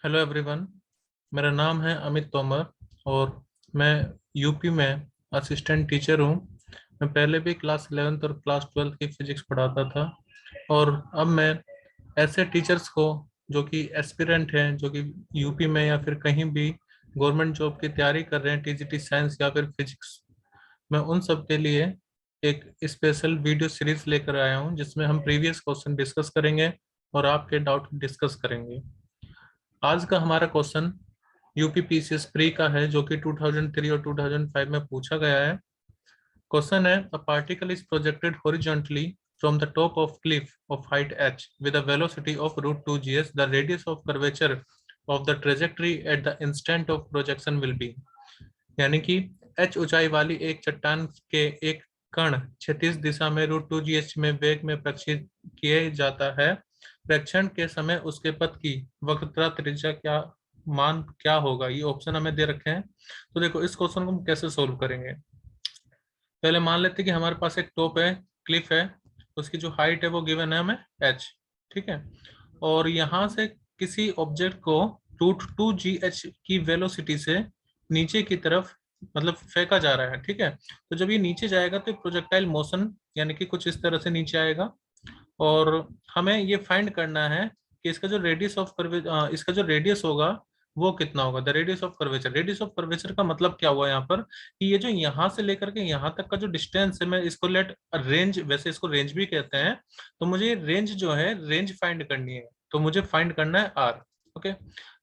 Hello everyone. मेरा नाम है अमित तोमर और मैं यूपी में असिस्टेंट टीचर हूँ। मैं पहले भी क्लास 11th और क्लास 12th की फिजिक्स पढ़ाता था और अब मैं ऐसे टीचर्स को जो कि एस्पिरेंट हैं, जो कि यूपी में या फिर कहीं भी गवर्नमेंट जॉब की तैयारी कर रहे हैं, टीजीटी साइंस या फिर फिजिक्स, मैं उन सब के लिए एक स्पेशल वीडियो सीरीज लेकर आया हूँ जिसमें हम प्रीवियस क्वेश्चन डिस्कस करेंगे और आपके डाउट डिस्कस करेंगे। आज का हमारा क्वेश्चन यूपी पीसीएस प्री का है जो कि 2003 और 2005 में पूछा गया है। क्वेश्चन है, a particle is projected horizontally from the top of cliff of height h with a velocity of root 2 gs. The radius of curvature of the trajectory at the instant of projection will be। यानी कि h ऊंचाई वाली एक चट्टान के एक कण क्षैतिज दिशा में √2 gh में वेग में प्रक्षेपित किए जाता है। प्रक्षेपण के समय उसके पथ की वक्रता त्रिज्या क्या मान क्या होगा? ये ऑप्शन हमें दे रखे हैं। तो देखो, इस क्वेश्चन को हम कैसे सोल्व करेंगे। पहले मान लेते हैं कि हमारे पास एक टॉप है, क्लिफ है, उसकी जो हाइट है वो गिवन है हमें h, ठीक है। और यहाँ से किसी ऑब्जेक्ट को √2 gh की वेलोसिटी से नीचे की तरफ मतलब फेंका जा रहा है, ठीक है। तो जब ये नीचे जाएगा तो प्रोजेक्टाइल मोशन यानी कि कुछ इस तरह से नीचे आएगा और हमें ये फाइंड करना है कि इसका जो रेडियस ऑफ इसका जो रेडियस होगा वो कितना होगा। The radius of curvature. Radius of curvature का मतलब क्या हुआ यहाँ पर कि ये जो यहाँ से लेकर के यहाँ तक का जो डिस्टेंस है, मैं इसको लेट रेंज, वैसे इसको रेंज भी कहते हैं, तो मुझे रेंज जो है रेंज फाइंड करनी है, तो मुझे फाइंड करना है आर। ओके।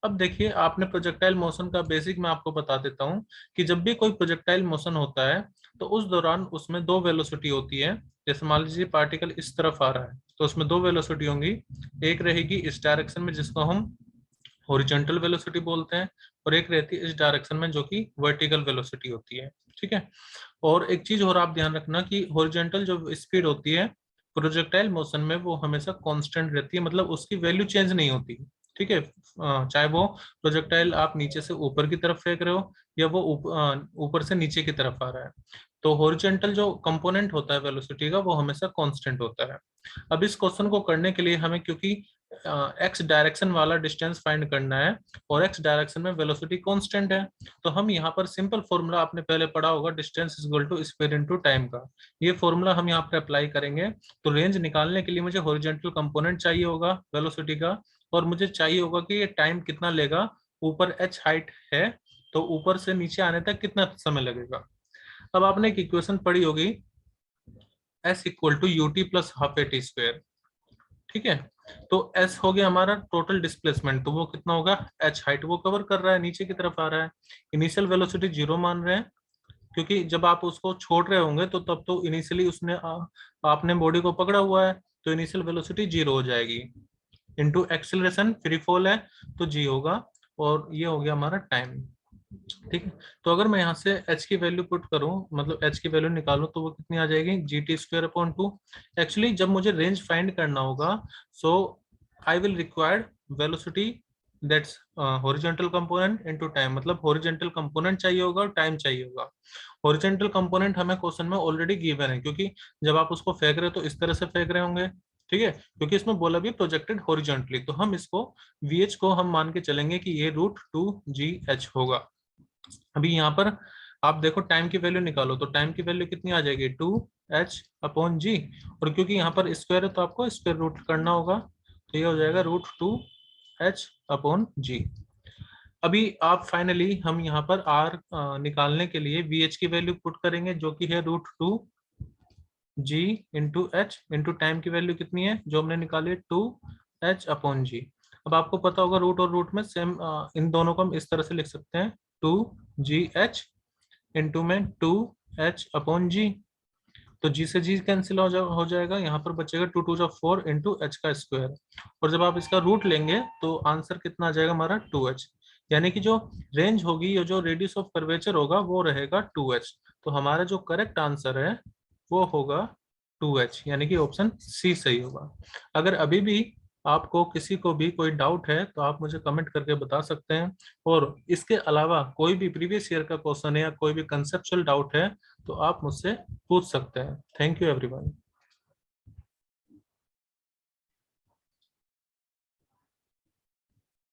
अब देखिए, आपने प्रोजेक्टाइल मोशन का बेसिक मैं आपको बता देता हूँ कि जब भी कोई प्रोजेक्टाइल मोशन होता है तो उस दौरान उसमें दो वेलोसिटी होती है। जैसे मान लीजिए पार्टिकल इस तरफ आ रहा है तो उसमें दो वेलोसिटी होंगी। एक रहेगी इस डायरेक्शन में जिसको हम हॉरिजॉन्टल वेलोसिटी बोलते हैं और एक रहती है इस डायरेक्शन में जो कि वर्टिकल वेलोसिटी होती है, ठीक है। और एक चीज और आप ध्यान रखना कि हॉरिजॉन्टल जो स्पीड होती है प्रोजेक्टाइल मोशन में वो हमेशा कांस्टेंट रहती है, मतलब उसकी वैल्यू चेंज नहीं होती, ठीक है। चाहे वो प्रोजेक्टाइल आप नीचे से ऊपर की तरफ फेंक रहे हो या वो ऊपर से नीचे की तरफ आ रहा है, तो हॉरिजॉन्टल जो कंपोनेंट होता है वेलोसिटी का वो हमेशा कांस्टेंट होता है। अब इस क्वेश्चन को करने के लिए हमें क्योंकि एक्स डायरेक्शन वाला डिस्टेंस फाइंड करना है और एक्स डायरेक्शन में वेलोसिटी कांस्टेंट है, तो हम यहाँ पर सिंपल फॉर्मूला आपने पहले पढ़ा होगा, distance is equal to speed into time का। ये फॉर्मूला हम यहाँ पर अप्लाई करेंगे। तो रेंज निकालने के लिए मुझे हॉरिजॉन्टल कंपोनेंट चाहिए होगा वेलोसिटी का और मुझे चाहिए होगा कि ये टाइम कितना लेगा। ऊपर h हाइट है तो ऊपर से नीचे आने तक कितना समय लगेगा। अब आपने एक इक्वेशन पढ़ी होगी, s equal to u t plus half a t square, ठीक है। तो s हो गया हमारा टोटल डिस्प्लेसमेंट, तो वो कितना होगा, h हाइट वो कवर कर रहा है, नीचे की तरफ आ रहा है। इनिशियल वेलोसिटी 0 मान रहे हैं क्योंकि जब आप उसको छोड़ रहे होंगे तो तब तो इनिशियली उसने आपने बॉडी को पकड़ा हुआ है तो इनिशियल वेलोसिटी 0 हो जाएगी। इंटू एक्सेलरेशन फ्री फॉल है तो g होगा और ये हो गया हमारा टाइम, ठीक है। तो अगर मैं यहाँ से h की वैल्यू पुट करूँ, मतलब h की वैल्यू निकालूं, तो वो कितनी आ जाएगी, GT² अपॉन 2। एक्चुअली जब मुझे रेंज फाइंड करना होगा so I will required velocity that's horizontal component into time, मतलब हॉरिजॉन्टल कंपोनेंट चाहिए होगा और टाइम चाहिए होगा। हॉरिजॉन्टल कंपोनेंट हमें क्वेश्चन में ऑलरेडी गिवन है क्योंकि जब आप उसको फेंक रहे हो तो इस तरह से फेंक रहे होंगे, ठीक है, क्योंकि इसमें बोला भी प्रोजेक्टेड हॉरिजॉन्टली, तो हम इसको VH को हम मान के चलेंगे कि ये √2GH होगा। अभी यहाँ पर आप देखो टाइम की वैल्यू निकालो तो टाइम की वैल्यू कितनी आ जाएगी, 2h/g, और क्योंकि यहाँ पर स्क्वायर है तो आपको स्क्वायर रूट करना होगा, तो ये हो जाएगा √2h/g। अभी आप फाइनली हम यहाँ पर r निकालने के लिए VH की वैल्यू पुट करेंगे जो कि है √2g/h इंटू टाइम की वैल्यू कितनी है जो हमने निकाली, 2h/g। अब आपको पता होगा रूट और रूट में सेम, इन दोनों को हम इस तरह से लिख सकते हैं, 2gh इंटू में 2h/g। तो g से g कैंसिल हो जाएगा, यहाँ पर बचेगा 2 × 2 = 4 इंटू h का स्क्वायर, और जब आप इसका रूट लेंगे तो आंसर कितना आ जाएगा हमारा 2h। यानी कि जो रेंज होगी या जो रेडियस ऑफ कर्वेचर होगा वो रहेगा 2h। तो हमारा जो करेक्ट आंसर है वो होगा 2h, यानी कि ऑप्शन सी सही होगा। अगर अभी भी आपको किसी को भी कोई डाउट है तो आप मुझे कमेंट करके बता सकते हैं, और इसके अलावा कोई भी प्रीवियस ईयर का क्वेश्चन है या कोई भी कंसेप्चुअल डाउट है तो आप मुझसे पूछ सकते हैं। Thank you everyone.